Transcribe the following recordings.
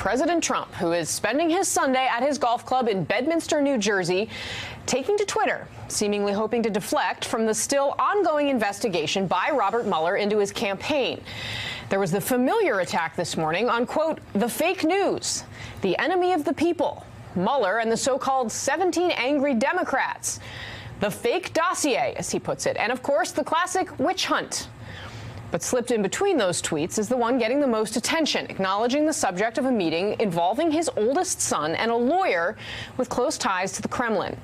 President Trump, who is spending his Sunday at his golf club in Bedminster, New Jersey, taking to Twitter, seemingly hoping to deflect from the still ongoing investigation by Robert Mueller into his campaign. There was the familiar attack this morning on, quote, the fake news, the enemy of the people, Mueller and the so-called 17 angry Democrats, the fake dossier, as he puts it, and, of course, the classic witch hunt. But slipped in between those tweets is the one getting the most attention, acknowledging the subject of a meeting involving his oldest son and a lawyer with close ties to the Kremlin.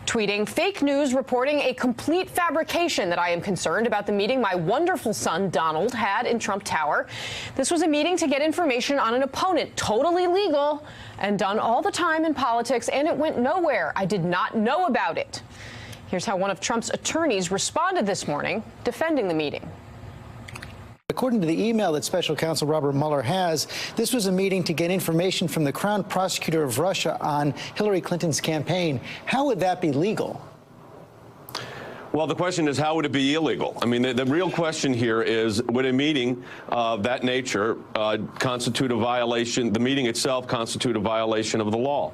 Tweeting, fake news reporting a complete fabrication that I am concerned about the meeting my wonderful son Donald had in Trump Tower. This was a meeting to get information on an opponent, totally legal and done all the time in politics, and it went nowhere. I did not know about it. Here's how one of Trump's attorneys responded this morning, defending the meeting. According to the email that Special Counsel Robert Mueller has, this was a meeting to get information from the Crown Prosecutor of Russia on Hillary Clinton's campaign. How would that be legal? Well, the question is, how would it be illegal? I mean, the real question here is, would a meeting of that nature constitute a violation, the meeting itself constitute a violation of the law?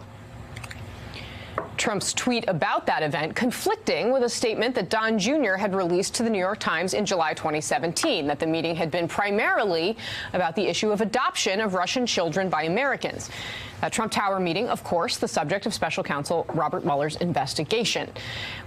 Trump's tweet about that event conflicting with a statement that Don Jr. had released to the New York Times in July 2017, that the meeting had been primarily about the issue of adoption of Russian children by Americans. That Trump Tower meeting, of course, the subject of Special Counsel Robert Mueller's investigation.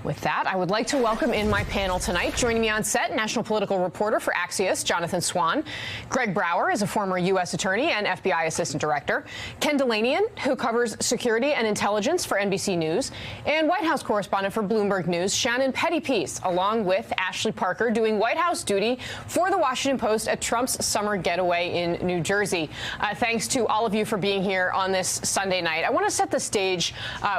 With that, I would like to welcome in my panel tonight. Joining me on set, national political reporter for Axios, Jonathan Swan. Greg Brower is a former U.S. attorney and FBI assistant director. Ken Dilanian, who covers security and intelligence for NBC News. And White House correspondent for Bloomberg News, Shannon Pettypiece, along with Ashley Parker, doing White House duty for the Washington Post at Trump's summer getaway in New Jersey. Thanks to all of you for being here on this Sunday night. I want to set the stage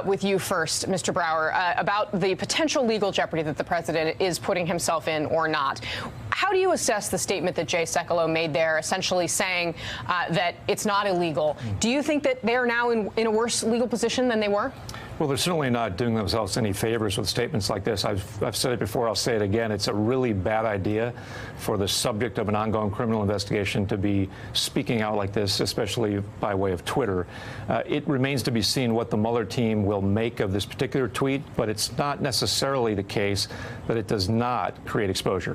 with you first, Mr. Brower, about the potential legal jeopardy that the president is putting himself in or not. How do you assess the statement that Jay Sekulow made there, essentially saying that it's not illegal? Do you think that they are now in a worse legal position than they were? Well, they're certainly not doing themselves any favors with statements like this. I've said it before, I'll say it again. It's a really bad idea for the subject of an ongoing criminal investigation to be speaking out like this, especially by way of Twitter. It remains to be seen what the Mueller team will make of this particular tweet, but it's not necessarily the case that it does not create exposure.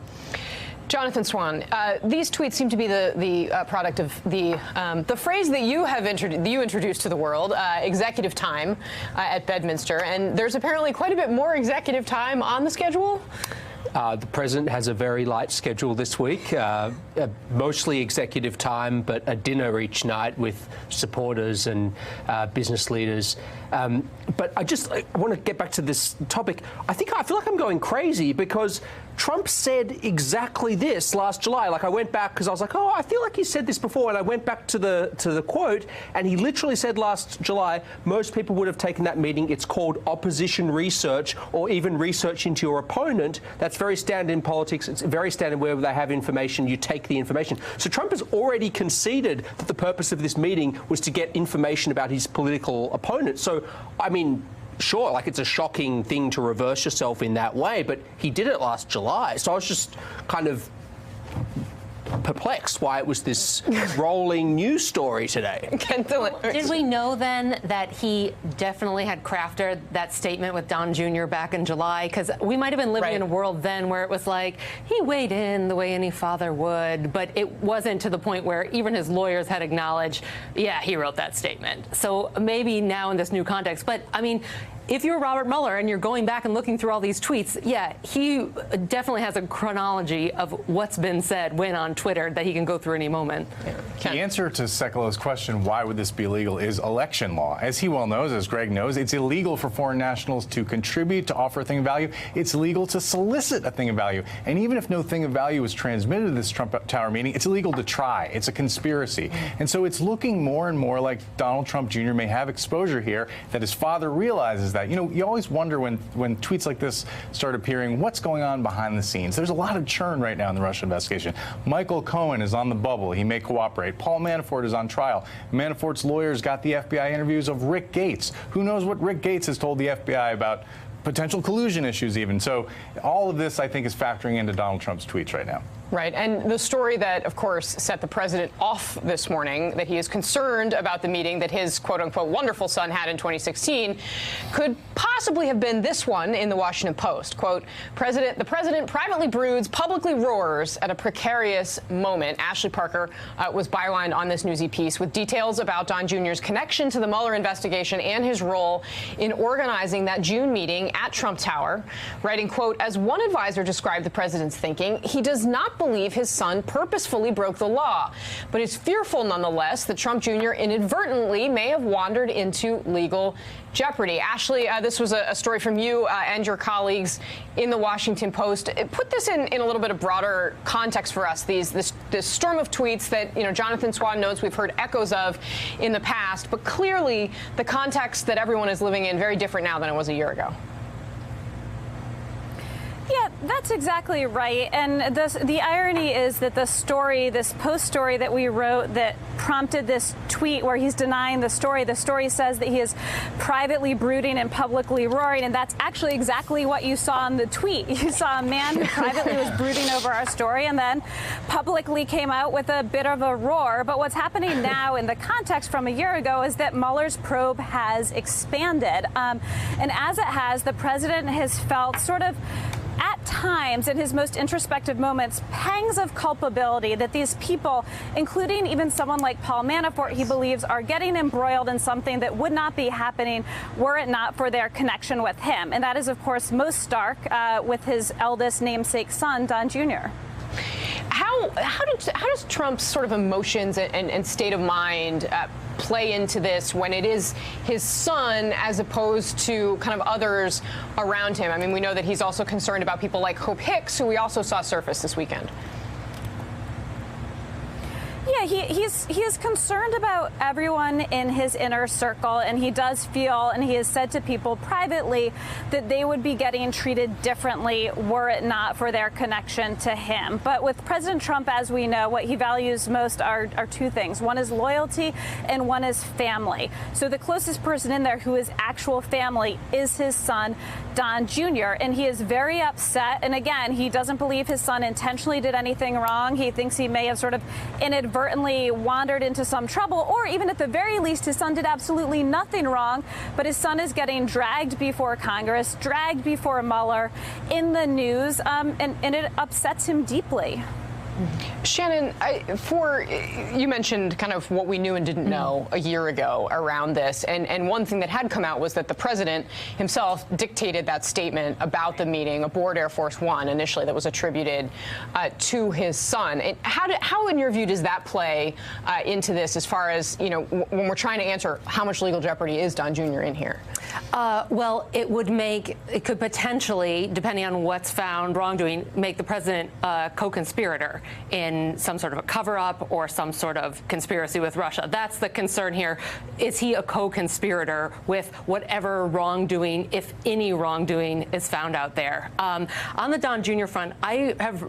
Jonathan Swan, these tweets seem to be the product of the phrase that you have introduced to the world, executive time at Bedminster, and there's apparently quite a bit more executive time on the schedule. The president has a very light schedule this week, mostly executive time, but a dinner each night with supporters and business leaders. But I want to get back to this topic. I feel like I'm going crazy because Trump said exactly this last July. Like, I went back because I was like, oh, I feel like he said this before, and I went back to the quote, and he literally said last July, most people would have taken that meeting. It's called opposition research, or even research into your opponent. That's very standard in politics. It's very standard wherever they have information, you take the information. So Trump has already conceded that the purpose of this meeting was to get information about his political opponent. So, I mean, sure, like, it's a shocking thing to reverse yourself in that way, but he did it last July. So I was just kind of perplexed why it was this rolling news story today. Did we know then that he definitely had crafted that statement with Don Jr. back in July? Because we might have been living in a world then where it was like, he weighed in the way any father would, but it wasn't to the point where even his lawyers had acknowledged, yeah, he wrote that statement. So maybe now in this new context, but I mean, if you're Robert Mueller and you're going back and looking through all these tweets, yeah, he definitely has a chronology of what's been said when on Twitter that he can go through any moment. The answer to Sekulow's question, why would this be illegal, is election law. As he well knows, as Greg knows, it's illegal for foreign nationals to contribute, to offer a thing of value. It's illegal to solicit a thing of value. And even if no thing of value was transmitted to this Trump Tower meeting, it's illegal to try. It's a conspiracy. And so it's looking more and more like Donald Trump Jr. may have exposure here, that his father realizes that. You know, you always wonder when tweets like this start appearing, what's going on behind the scenes? There's a lot of churn right now in the Russia investigation. Michael Cohen is on the bubble. He may cooperate. Paul Manafort is on trial. Manafort's lawyers got the FBI interviews of Rick Gates. Who knows what Rick Gates has told the FBI about potential collusion issues even. So all of this, I think, is factoring into Donald Trump's tweets right now. Right. And the story that, of course, set the president off this morning, that he is concerned about the meeting that his quote unquote wonderful son had in 2016, could possibly have been this one in the Washington Post. Quote, the president privately broods, publicly roars at a precarious moment. Ashley Parker was bylined on this newsy piece with details about Don Jr.'s connection to the Mueller investigation and his role in organizing that June meeting at Trump Tower, writing, quote, as one advisor described the president's thinking, he does not believe his son purposefully broke the law, but is fearful nonetheless that Trump Jr. inadvertently may have wandered into legal jeopardy. Ashley, this was a story from you and your colleagues in the Washington Post. Put this in a little bit of broader context for us, this storm of tweets that, Jonathan Swan knows we've heard echoes of in the past, but clearly the context that everyone is living in very different now than it was a year ago. Yeah, that's exactly right. And the irony is that the story, this Post story that we wrote that prompted this tweet where he's denying the story says that he is privately brooding and publicly roaring. And that's actually exactly what you saw in the tweet. You saw a man who privately was brooding over our story and then publicly came out with a bit of a roar. But what's happening now in the context from a year ago is that Mueller's probe has expanded. And as it has, the president has felt sort of at times, in his most introspective moments, pangs of culpability that these people, including even someone like Paul Manafort, he believes are getting embroiled in something that would not be happening were it not for their connection with him. And that is, of course, most stark with his eldest namesake son, Don Jr. How does Trump's sort of emotions and state of mind play into this when it is his son as opposed to kind of others around him? I mean, we know that he's also concerned about people like Hope Hicks, who we also saw surface this weekend. Yeah, he is concerned about everyone in his inner circle, and he does feel, and he has said to people privately, that they would be getting treated differently were it not for their connection to him. But with President Trump, as we know, what he values most are two things. One is loyalty and one is family. So the closest person in there who is actual family is his son, Don Jr., and he is very upset. And again, he doesn't believe his son intentionally did anything wrong. He thinks he may have sort of inadvertently wandered into some trouble, or even at the very least, his son did absolutely nothing wrong. But his son is getting dragged before Congress, dragged before Mueller, in the news, and it upsets him deeply. Shannon, you mentioned kind of what we knew and didn't know a year ago around this. And one thing that had come out was that the president himself dictated that statement about the meeting aboard Air Force One initially that was attributed to his son. How, in your view, does that play into this as far as, when we're trying to answer how much legal jeopardy is Don Jr. in here? Well, it could potentially, depending on what's found wrongdoing, make the president a co-conspirator in some sort of a cover-up or some sort of conspiracy with Russia. That's the concern here. Is he a co-conspirator with whatever wrongdoing, if any wrongdoing, is found out there? On the Don Jr. front, I have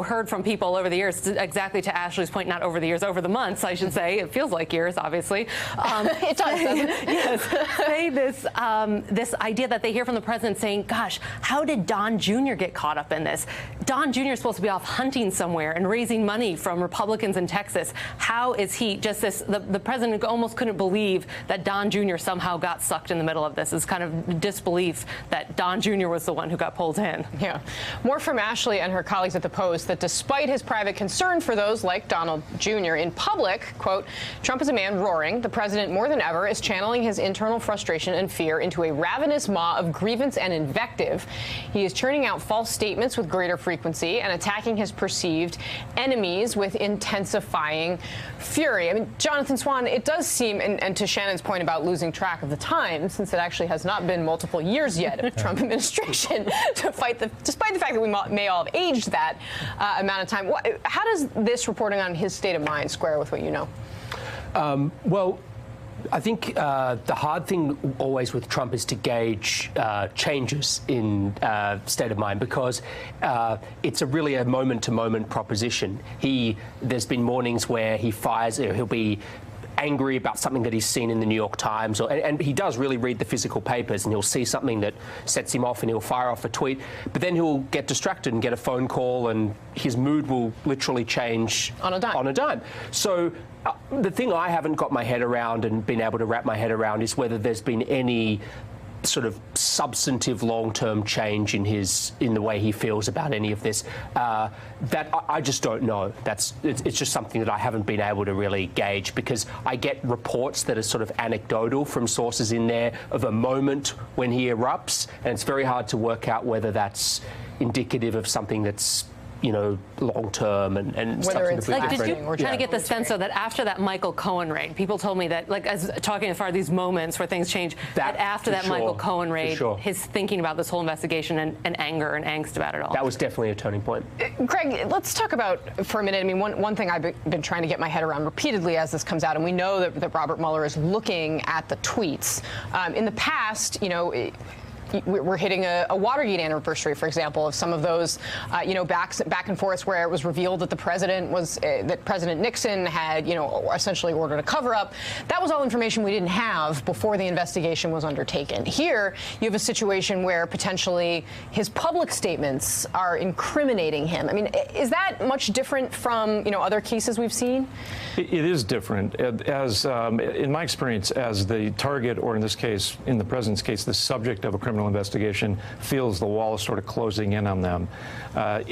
heard from people over the years, exactly to Ashley's point, not over the years, over the months, I should say. It feels like years, obviously. It does, doesn't it? Yes. Say this idea that they hear from the president saying, gosh, how did Don Jr. get caught up in this? Don Jr. is supposed to be off hunting somewhere and raising money from Republicans in Texas. How is he just this? The president almost couldn't believe that Don Jr. somehow got sucked in the middle of this. It's kind of disbelief that Don Jr. was the one who got pulled in. Yeah. More from Ashley and her colleagues at the Post that despite his private concern for those like Donald Jr. in public, quote, Trump is a man roaring. The president, more than ever, is channeling his internal frustration and fear into a ravenous maw of grievance and invective. He is churning out false statements with greater frequency and attacking his perceived enemies with intensifying fury. I mean, Jonathan Swan, it does seem, and to Shannon's point about losing track of the time, since it actually has not been multiple years yet of the Trump administration to fight despite the fact that we may all have aged that amount of time. How does this reporting on his state of mind square with what you know? Well, I think the hard thing always with Trump is to gauge changes in state of mind, because it's really a moment-to-moment proposition. There's been mornings where he fires, he'll be angry about something that he's seen in the New York Times, and he does really read the physical papers, and he'll see something that sets him off and he'll fire off a tweet, but then he'll get distracted and get a phone call and his mood will literally change on a dime. So the thing I haven't got my head around and been able to wrap my head around is whether there's been any sort of substantive long-term change in the way he feels about any of this. That I just don't know. It's just something that I haven't been able to really gauge, because I get reports that are sort of anecdotal from sources in there of a moment when he erupts, and it's very hard to work out whether that's indicative of something that's, you know, long term and whether it's like, did you we're trying to get the sense of that after that Michael Cohen raid, people told me that, like, as talking as far as these moments where things change, that after that Michael Cohen raid, his thinking about this whole investigation and anger and angst about it all. That was definitely a turning point. Greg, let's talk about for a minute. I mean, one thing I've been trying to get my head around repeatedly as this comes out, and we know that Robert Mueller is looking at the tweets. In the past, you know, we're hitting a Watergate anniversary, for example, of some of those, you know, back and forth where it was revealed that that President Nixon had, you know, essentially ordered a cover-up. That was all information we didn't have before the investigation was undertaken. Here, you have a situation where potentially his public statements are incriminating him. I mean, is that much different from, you know, other cases we've seen? It is different. As in my experience, as the target, or in this case, in the president's case, the subject of a criminal investigation feels the wall is sort of closing in on them,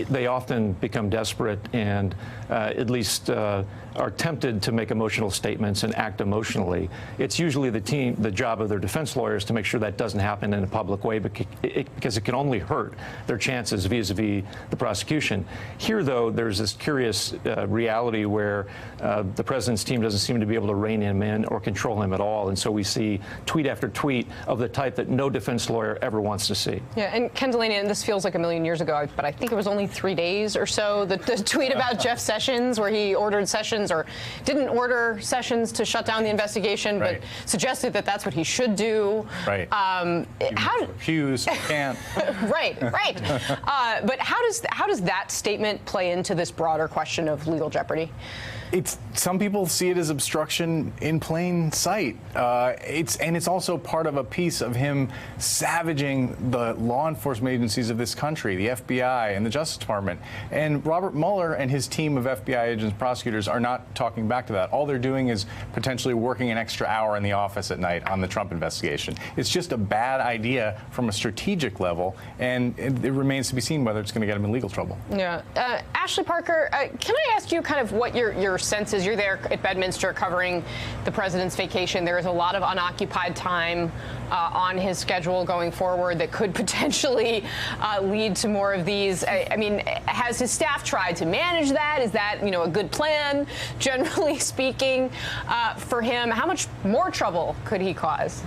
they often become desperate and at least are tempted to make emotional statements and act emotionally. It's usually the job of their defense lawyers to make sure that doesn't happen in a public way, because it can only hurt their chances vis-a-vis the prosecution. Here, though, there's this curious reality where the president's team doesn't seem to be able to rein him in or control him at all, and so we see tweet after tweet of the type that no defense lawyer ever wants to see. Yeah, and Ken Delaney, and this feels like a million years ago, but I think it was only 3 days or so, the tweet about Jeff Sessions, where he ordered Sessions, or didn't order Sessions to shut down the investigation, but suggested that that's what he should do. Right. How refuse, can't. Right. But how does that statement play into this broader question of legal jeopardy? Some people see it as obstruction in plain sight. It's also part of a piece of him savaging the law enforcement agencies of this country, the FBI and the Justice Department. And Robert Mueller and his team of FBI agents, prosecutors, are not talking back to that. All they're doing is potentially working an extra hour in the office at night on the Trump investigation. It's just a bad idea from a strategic level, and it remains to be seen whether it's going to get him in legal trouble. Yeah. Ashley Parker, can I ask you kind of what your sense is? You're there at Bedminster covering the president's vacation. There is a lot of unoccupied time on his schedule going forward that could potentially lead to more of these. I mean, has his staff tried to manage that? Is that, you know, a good plan, generally speaking, for him? How much more trouble could he cause?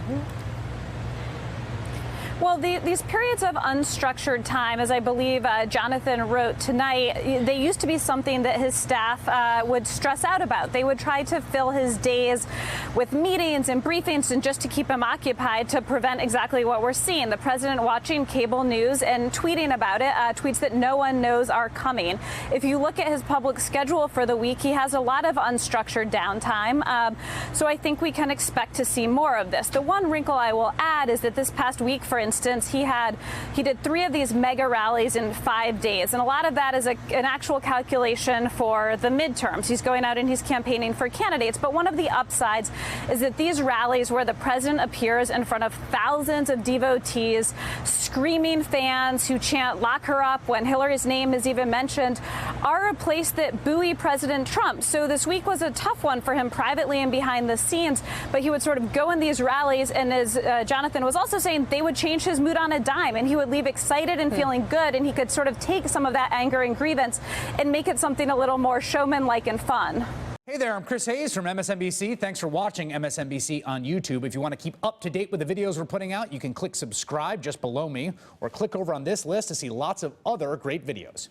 Well, these periods of unstructured time, as I believe Jonathan wrote tonight, they used to be something that his staff would stress out about. They would try to fill his days with meetings and briefings and just to keep him occupied to prevent exactly what we're seeing. The president watching cable news and tweeting about it, tweets that no one knows are coming. If you look at his public schedule for the week, he has a lot of unstructured downtime. So I think we can expect to see more of this. The one wrinkle I will add is that this past week, for instance, he did 3 of these mega rallies in 5 days, and a lot of that is an actual calculation for the midterms. He's going out and he's campaigning for candidates, but one of the upsides is that these rallies where the president appears in front of thousands of devotees, screaming fans who chant "lock her up" when Hillary's name is even mentioned, are a place that buoy President Trump. So this week was a tough one for him privately and behind the scenes, but he would sort of go in these rallies, and as Jonathan was also saying, they would change his mood on a dime, and he would leave excited and feeling good, and he could sort of take some of that anger and grievance and make it something a little more showman-like and fun. Hey there, I'm Chris Hayes from MSNBC. Thanks for watching MSNBC on YouTube. If you want to keep up to date with the videos we're putting out, you can click subscribe just below me, or click over on this list to see lots of other great videos.